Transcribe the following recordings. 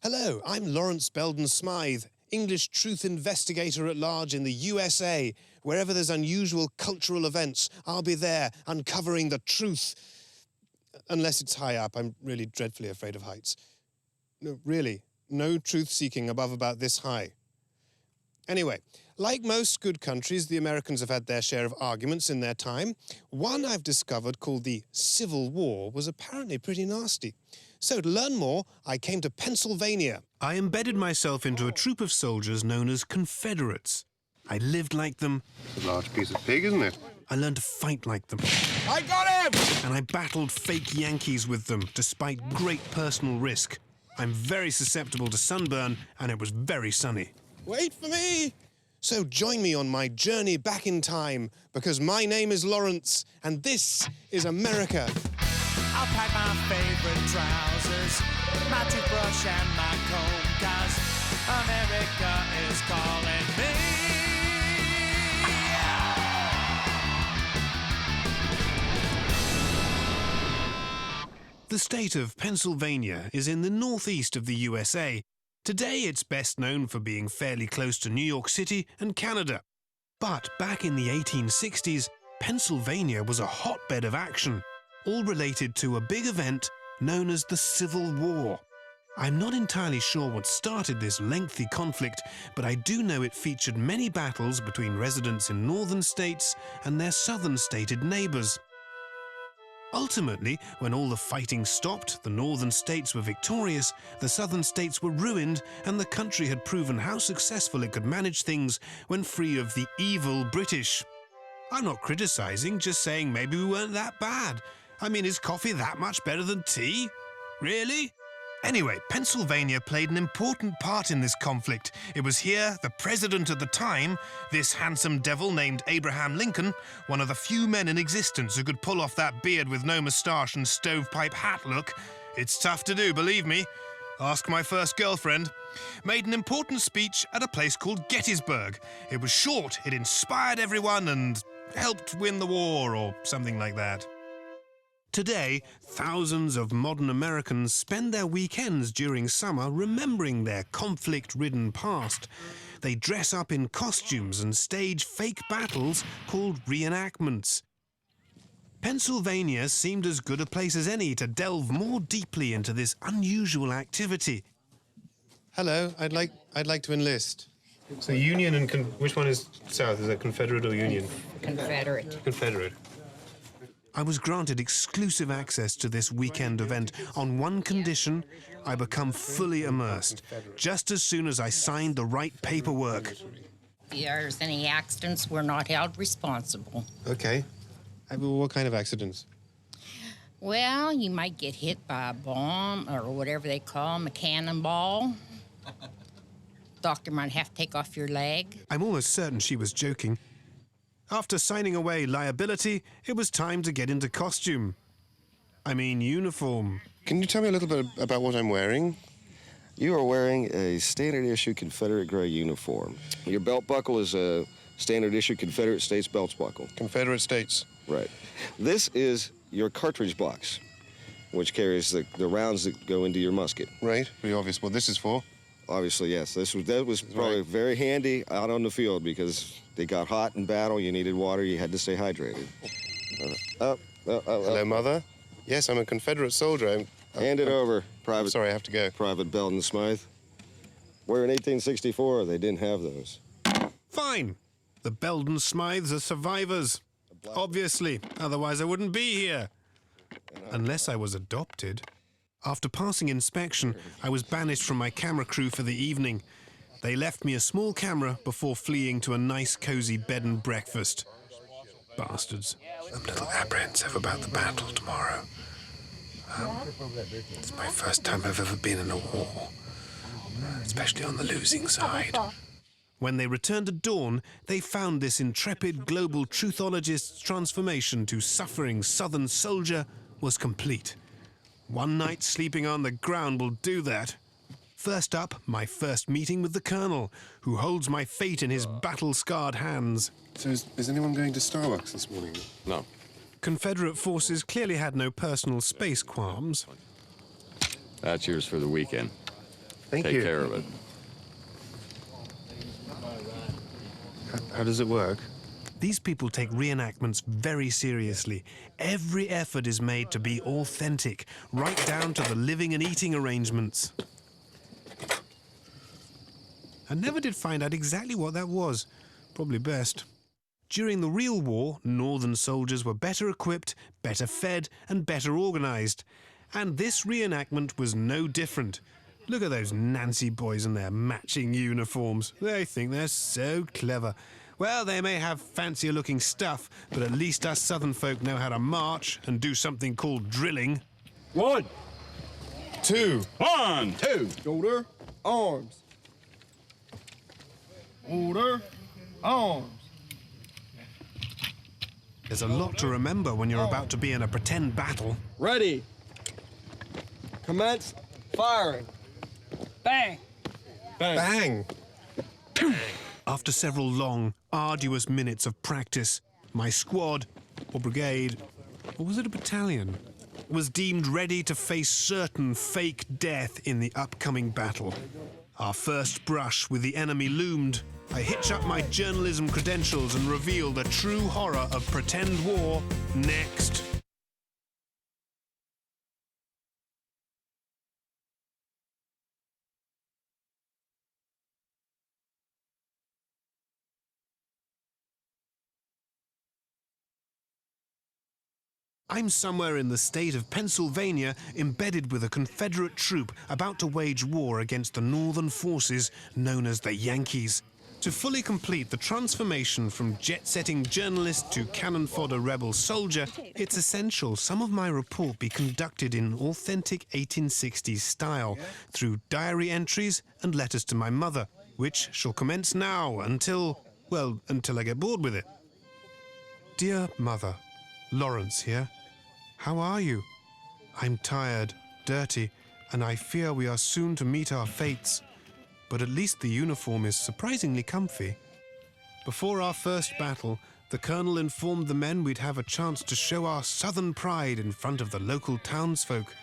Hello, I'm Lawrence Belden Smythe, English truth investigator at large in the USA. Wherever there's unusual cultural events, I'll be there, uncovering the truth. Unless it's high up, I'm really dreadfully afraid of heights. No, really, no truth-seeking above about this high. Anyway, like most good countries, the Americans have had their share of arguments in their time. One I've discovered, called the Civil War, was apparently pretty nasty. So to learn more, I came to Pennsylvania. I embedded myself into a troop of soldiers known as Confederates. I lived like them. It's a large piece of pig, isn't it? I learned to fight like them. I got him! And I battled fake Yankees with them, despite great personal risk. I'm very susceptible to sunburn, and it was very sunny. Wait for me! So join me on my journey back in time, because my name is Lawrence, and this is America. I'll pack my favorite trousers, my toothbrush and my comb, 'cause America is calling me. The state of Pennsylvania is in the northeast of the USA. Today it's best known for being fairly close to New York City and Canada. But back in the 1860s, Pennsylvania was a hotbed of action, all related to a big event known as the Civil War. I'm not entirely sure what started this lengthy conflict, but I do know it featured many battles between residents in northern states and their southern stated neighbors. Ultimately, when all the fighting stopped, the northern states were victorious, the southern states were ruined, and the country had proven how successful it could manage things when free of the evil British. I'm not criticizing, just saying maybe we weren't that bad. I mean, is coffee that much better than tea? Really? Anyway, Pennsylvania played an important part in this conflict. It was here the president at the time, this handsome devil named Abraham Lincoln, one of the few men in existence who could pull off that beard with no moustache and stovepipe hat look. It's tough to do, believe me. Ask my first girlfriend. Made an important speech at a place called Gettysburg. It was short, it inspired everyone and helped win the war or something like that. Today, thousands of modern Americans spend their weekends during summer remembering their conflict-ridden past. They dress up in costumes and stage fake battles called reenactments. Pennsylvania seemed as good a place as any to delve more deeply into this unusual activity. Hello, I'd like to enlist. So Union and which one is South? Is that Confederate or Union? Confederate. Confederate. I was granted exclusive access to this weekend event on one condition: I become fully immersed, just as soon as I signed the right paperwork. If there's any accidents, we're not held responsible. Okay. What kind of accidents? Well, you might get hit by a bomb or whatever they call them, a cannonball. Doctor might have to take off your leg. I'm almost certain she was joking. After signing away liability, it was time to get into costume. I mean, uniform. Can you tell me a little bit about what I'm wearing? You are wearing a standard issue Confederate gray uniform. Your belt buckle is a standard issue Confederate States belt buckle. Confederate States. Right. This is your cartridge box, which carries the rounds that go into your musket. Right. Pretty obvious what this is for. Obviously, yes. That was probably very handy out on the field because they got hot in battle. You needed water. You had to stay hydrated. Hello, Mother. Yes, I'm a Confederate soldier. Hand it over, Private. I'm sorry, I have to go. Private Belden Smythe. Where in 1864 they didn't have those. Fine. The Belden Smythes are survivors. Obviously, otherwise I wouldn't be here. Unless I was adopted. After passing inspection, I was banished from my camera crew for the evening. They left me a small camera before fleeing to a nice, cozy bed and breakfast. Bastards. I'm a little apprehensive about the battle tomorrow. It's my first time I've ever been in a war, especially on the losing side. When they returned at dawn, they found this intrepid global truthologist's transformation to suffering Southern soldier was complete. One night sleeping on the ground will do that. First up, my first meeting with the Colonel, who holds my fate in his battle-scarred hands. So is anyone going to Starbucks this morning? No. Confederate forces clearly had no personal space qualms. That's yours for the weekend. Thank Take you. care of it. How does it work? These people take reenactments very seriously. Every effort is made to be authentic, right down to the living and eating arrangements. I never did find out exactly what that was. Probably best. During the real war, Northern soldiers were better equipped, better fed, and better organized. And this reenactment was no different. Look at those Nancy boys in their matching uniforms. They think they're so clever. Well, they may have fancier-looking stuff, but at least us Southern folk know how to march and do something called drilling. 1, 2. 1, 2. Shoulder, arms. Shoulder, arms. There's a lot to remember when you're about to be in a pretend battle. Ready. Commence firing. Bang. Bang! After several long, arduous minutes of practice, my squad, or brigade, or was it a battalion, was deemed ready to face certain fake death in the upcoming battle. Our first brush with the enemy loomed. I hitch up my journalism credentials and reveal the true horror of pretend war next. I'm somewhere in the state of Pennsylvania, embedded with a Confederate troop about to wage war against the Northern forces known as the Yankees. To fully complete the transformation from jet-setting journalist to cannon-fodder rebel soldier, it's essential some of my report be conducted in authentic 1860s style, through diary entries and letters to my mother, which shall commence now until I get bored with it. Dear Mother, Lawrence here. How are you? I'm tired, dirty, and I fear we are soon to meet our fates. But at least the uniform is surprisingly comfy. Before our first battle, the colonel informed the men we'd have a chance to show our southern pride in front of the local townsfolk.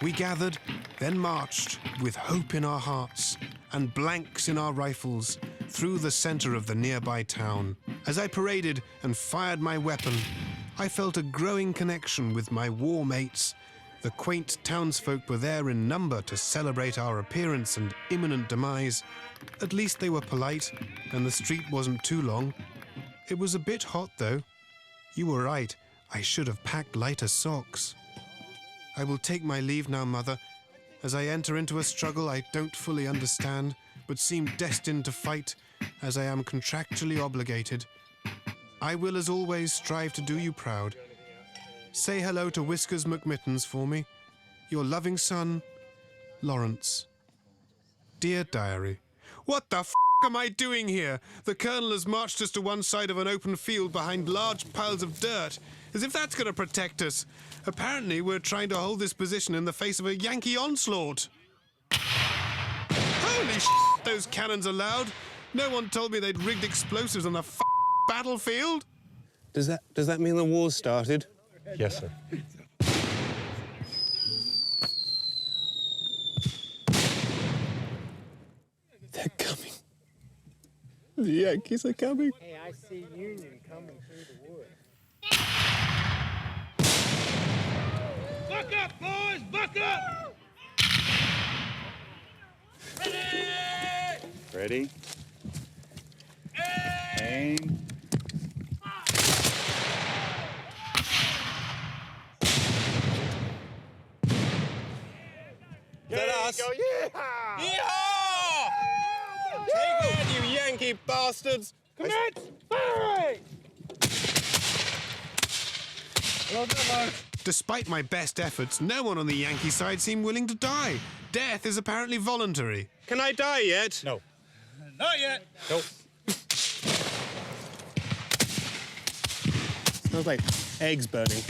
We gathered, then marched, with hope in our hearts and blanks in our rifles, through the center of the nearby town. As I paraded and fired my weapon, I felt a growing connection with my war mates. The quaint townsfolk were there in number to celebrate our appearance and imminent demise. At least they were polite, and the street wasn't too long. It was a bit hot, though. You were right, I should have packed lighter socks. I will take my leave now, Mother, as I enter into a struggle I don't fully understand, but seem destined to fight, as I am contractually obligated. I will, as always, strive to do you proud. Say hello to Whiskers McMittens for me. Your loving son, Lawrence. Dear Diary, what the f*** am I doing here? The colonel has marched us to one side of an open field behind large piles of dirt, as if that's going to protect us. Apparently, we're trying to hold this position in the face of a Yankee onslaught. Holy shit, those cannons are loud. No one told me they'd rigged explosives on the battlefield. Does that mean the war started? Yes, sir. They're coming. The Yankees are coming. Hey, I see Union coming through the woods. Buck up, boys! Buck up! Ready? Aim. Is that us? Go, yeah! Yeehaw! Take that, you Yankee bastards! Commence firing! Well done, lads. Despite my best efforts, no one on the Yankee side seemed willing to die. Death is apparently voluntary. Can I die yet? No. Not yet. Nope. Smells like eggs burning.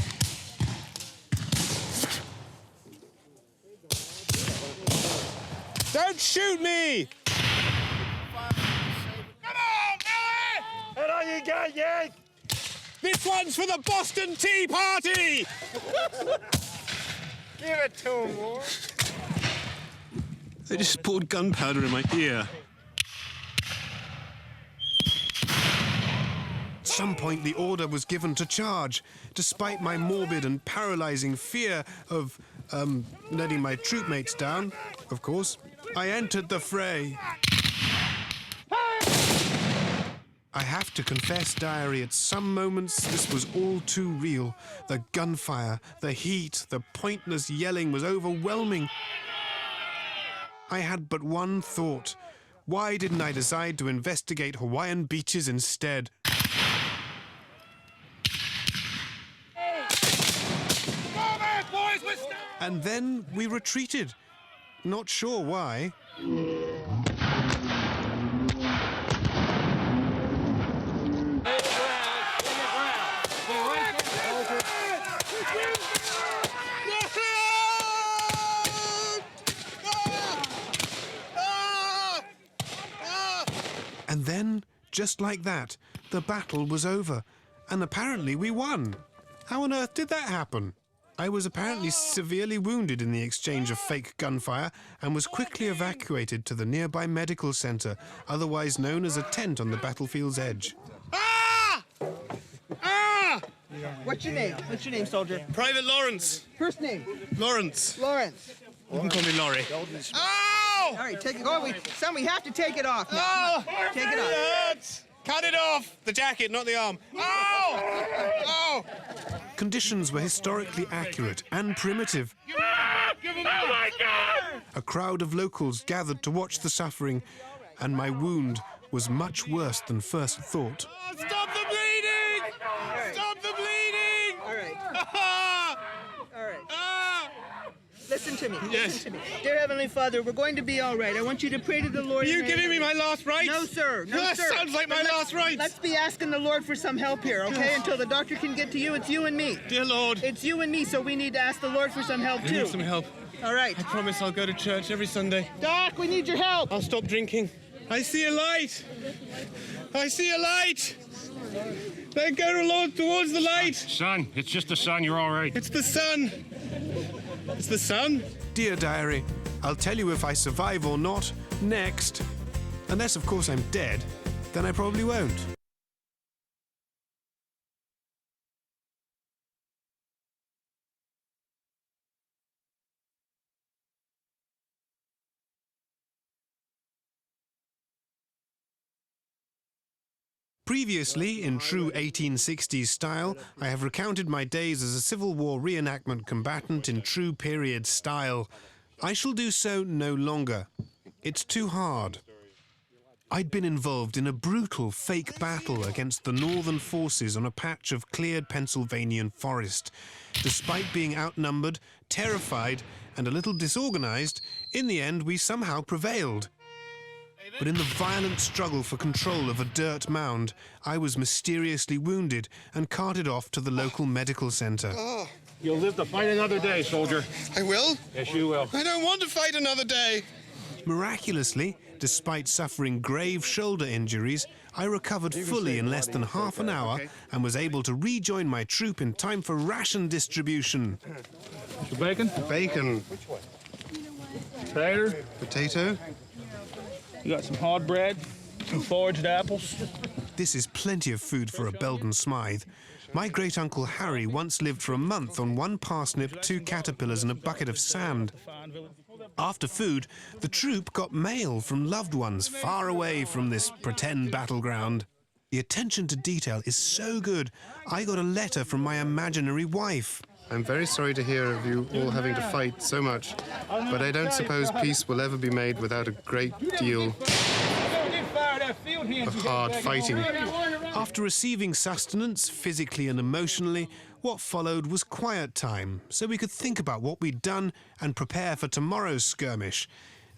Don't shoot me! Come on, Billy! And on you go, Yank! This one's for the Boston Tea Party! Give it to him, Lord. They just poured gunpowder in my ear. At some point, the order was given to charge. Despite my morbid and paralyzing fear of, letting my troopmates down, of course, I entered the fray. I have to confess, Diary, at some moments this was all too real. The gunfire, the heat, the pointless yelling was overwhelming. I had but one thought. Why didn't I decide to investigate Hawaiian beaches instead? And then we retreated. Not sure why. And then, just like that, the battle was over. And apparently we won. How on earth did that happen? I was apparently severely wounded in the exchange of fake gunfire and was quickly evacuated to the nearby medical center, otherwise known as a tent on the battlefield's edge. Ah! Ah! What's your name? What's your name, soldier? Private Lawrence. First name? Lawrence. Lawrence. You can call me Laurie. All Ow! right, take it. Oh, son, we have to take it off now. Oh! Take it It off. hurts. Cut it off. The jacket, not the arm. Ow! Oh! Conditions were historically accurate and primitive. Oh my God! A crowd of locals gathered to watch the suffering, and my wound was much worse than first thought. Oh, stop the bleeding! Stop the bleeding! All right. Ah! All right. Ah! Listen to me. Yes. Listen to me. Dear Heavenly Father, we're going to be all right. I want you to pray to the Lord. You in giving me my last rites? No, sir. No, That sir. sounds like my But last rites. Let's be asking the Lord for some help here, okay? Until the doctor can get to you, it's you and me. Dear Lord, It's you and me, so we need to ask the Lord for some help I too. need some help. All right. I promise I'll go to church every Sunday. Doc, we need your help. I'll stop drinking. I see a light. I see a light. Then go towards the light. Son, it's just the sun. You're all right. It's the sun. It's the sun. Dear Diary, I'll tell you if I survive or not next. Unless, of course, I'm dead, then I probably won't. Previously, in true 1860s style, I have recounted my days as a Civil War reenactment combatant in true period style. I shall do so no longer. It's too hard. I'd been involved in a brutal fake battle against the Northern forces on a patch of cleared Pennsylvanian forest. Despite being outnumbered, terrified, and a little disorganized, in the end we somehow prevailed. But in the violent struggle for control of a dirt mound, I was mysteriously wounded and carted off to the local medical center. You'll live to fight another day, soldier. I will. Yes, you will. I don't want to fight another day. Miraculously, despite suffering grave shoulder injuries, I recovered fully in less than half an hour and was able to rejoin my troop in time for ration distribution. Some bacon? Bacon. Tater? Potato. You got some hard bread? Some foraged apples? This is plenty of food for a Belden Smythe. My great-uncle Harry once lived for a month on one parsnip, 2 caterpillars and a bucket of sand. After food, the troop got mail from loved ones far away from this pretend battleground. The attention to detail is so good, I got a letter from my imaginary wife. I'm very sorry to hear of you all having to fight so much, but I don't suppose peace will ever be made without a great deal of hard fighting. After receiving sustenance, physically and emotionally, what followed was quiet time, so we could think about what we'd done and prepare for tomorrow's skirmish.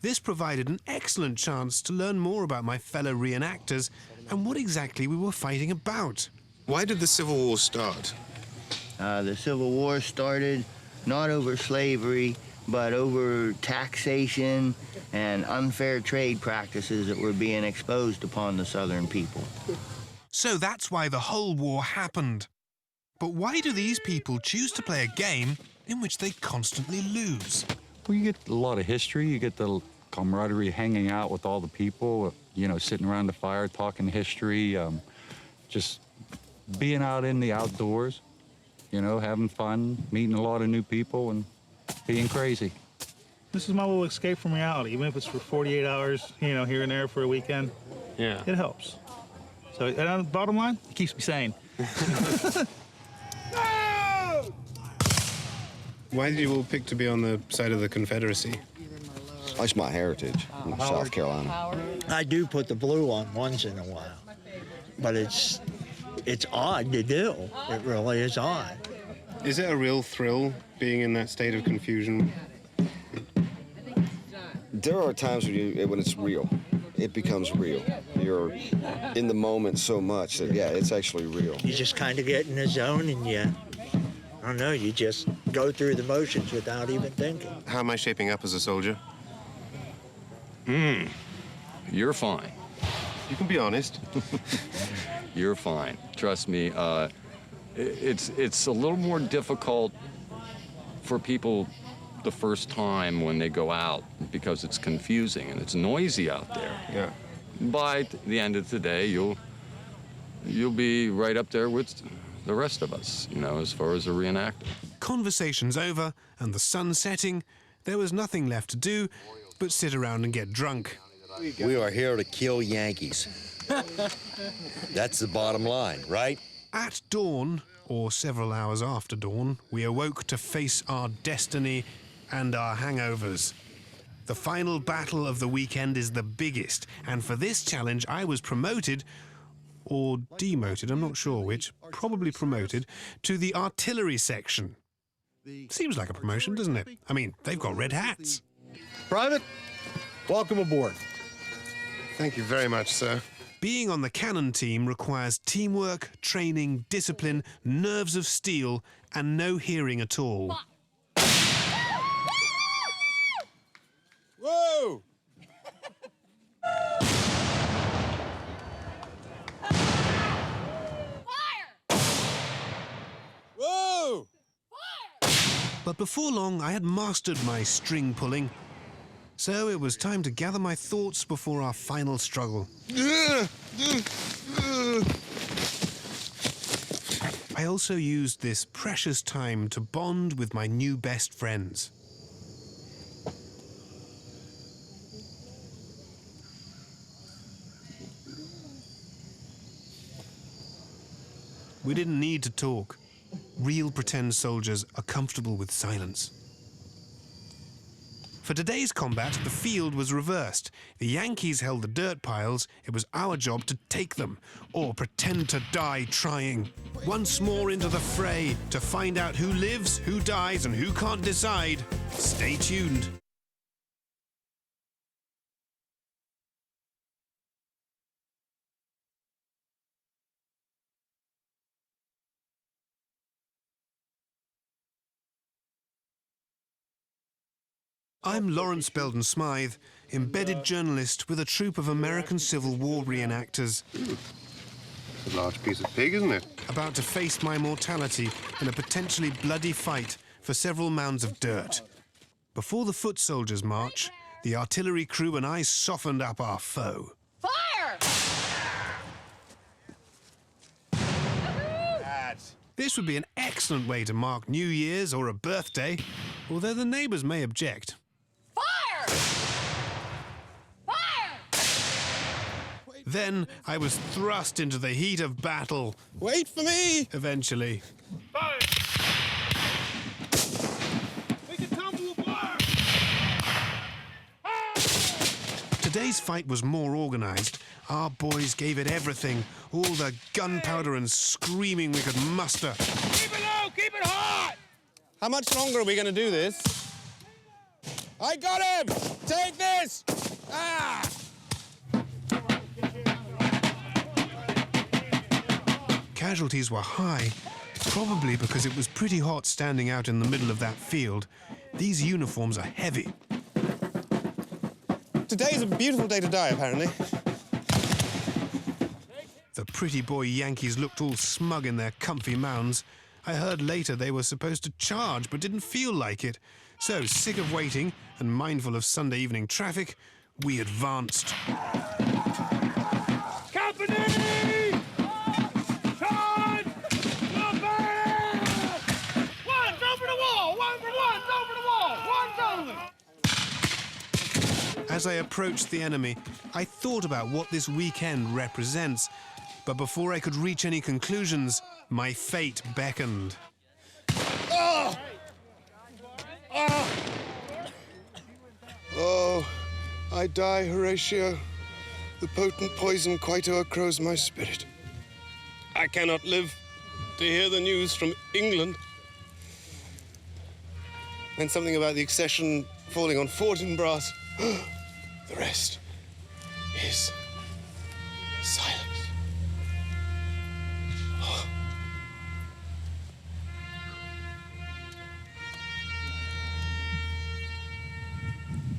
This provided an excellent chance to learn more about my fellow reenactors and what exactly we were fighting about. Why did the Civil War start? The Civil War started not over slavery, but over taxation and unfair trade practices that were being exposed upon the Southern people. So that's why the whole war happened. But why do these people choose to play a game in which they constantly lose? Well, you get a lot of history, you get the camaraderie, hanging out with all the people, you know, sitting around the fire, talking history, just being out in the outdoors, you know, having fun, meeting a lot of new people, and being crazy. This is my little escape from reality, even if it's for 48 hours, you know, here and there for a weekend. Yeah. It helps. So, and on the bottom line, it keeps me sane. Why did you all pick to be on the side of the Confederacy? That's my heritage in South Carolina. I do put the blue on once in a while, but it's odd to do. It really is odd. Is it a real thrill being in that state of confusion? There are times when it's real. It becomes real. You're in the moment so much that, yeah, it's actually real. You just kind of get in the zone and I don't know, you just go through the motions without even thinking. How am I shaping up as a soldier? You're fine. You can be honest. You're fine. Trust me. It's a little more difficult for people the first time when they go out because it's confusing and it's noisy out there. Yeah. By the end of the day, you'll be right up there with the rest of us, you know, as far as a reenactor. Conversations over and the sun setting, there was nothing left to do but sit around and get drunk. We are here to kill Yankees. That's the bottom line, right? At dawn, or several hours after dawn, we awoke to face our destiny and our hangovers. The final battle of the weekend is the biggest, and for this challenge I was promoted, or demoted, I'm not sure which, probably promoted, to the artillery section. Seems like a promotion, doesn't it? I mean, they've got red hats. Private, welcome aboard. Thank you very much, sir. Being on the cannon team requires teamwork, training, discipline, nerves of steel, and no hearing at all. Whoa! Whoa! But before long, I had mastered my string pulling. So it was time to gather my thoughts before our final struggle. I also used this precious time to bond with my new best friends. We didn't need to talk. Real pretend soldiers are comfortable with silence. For today's combat, the field was reversed. The Yankees held the dirt piles. It was our job to take them, or pretend to die trying. Once more into the fray, to find out who lives, who dies, and who can't decide. Stay tuned. I'm Lawrence Belden Smythe, embedded journalist with a troupe of American Civil War reenactors. It's a large piece of pig, isn't it? About to face my mortality in a potentially bloody fight for several mounds of dirt. Before the foot soldiers march, the artillery crew and I softened up our foe. Fire! This would be an excellent way to mark New Year's or a birthday, although the neighbours may object. Fire! Fire! Then I was thrust into the heat of battle. Wait for me! Eventually. Fire! We can tumble apart! Today's fight was more organised. Our boys gave it everything, all the gunpowder and screaming we could muster. Keep it low! Keep it hot! How much longer are we gonna do this? I got him! Take this! Ah! Casualties were high, probably because it was pretty hot standing out in the middle of that field. These uniforms are heavy. Today's a beautiful day to die, apparently. The pretty boy Yankees looked all smug in their comfy mounds. I heard later they were supposed to charge, but didn't feel like it. So, sick of waiting and mindful of Sunday evening traffic, we advanced. Company! Charge! One, go for the wall! One for one, go for the wall! One's only! As I approached the enemy, I thought about what this weekend represents, but before I could reach any conclusions, my fate beckoned. Oh! Oh! Oh, I die, Horatio. The potent poison quite o'ercrows my spirit. I cannot live to hear the news from England. And something about the accession falling on Fortinbras. The rest is silence.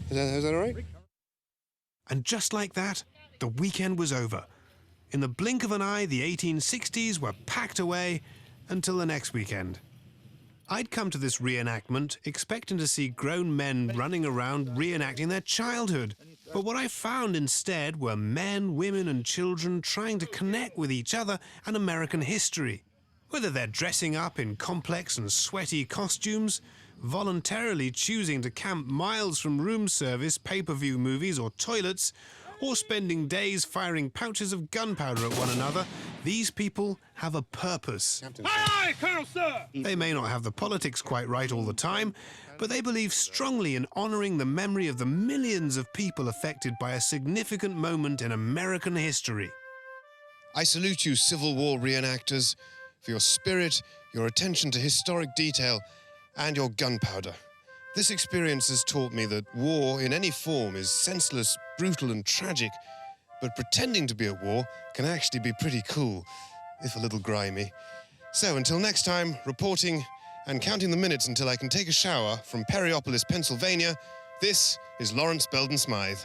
Is that all right? And just like that, the weekend was over. In the blink of an eye, the 1860s were packed away until the next weekend. I'd come to this reenactment expecting to see grown men running around reenacting their childhood. But what I found instead were men, women and children trying to connect with each other and American history. Whether they're dressing up in complex and sweaty costumes, voluntarily choosing to camp miles from room service, pay-per-view movies or toilets, or spending days firing pouches of gunpowder at one another, these people have a purpose. Aye, Colonel, sir! They may not have the politics quite right all the time, but they believe strongly in honoring the memory of the millions of people affected by a significant moment in American history. I salute you, Civil War reenactors, for your spirit, your attention to historic detail, and your gunpowder. This experience has taught me that war in any form is senseless, brutal and tragic, but pretending to be at war can actually be pretty cool, if a little grimy. So until next time, reporting and counting the minutes until I can take a shower from Perryopolis, Pennsylvania, this is Lawrence Belden Smythe.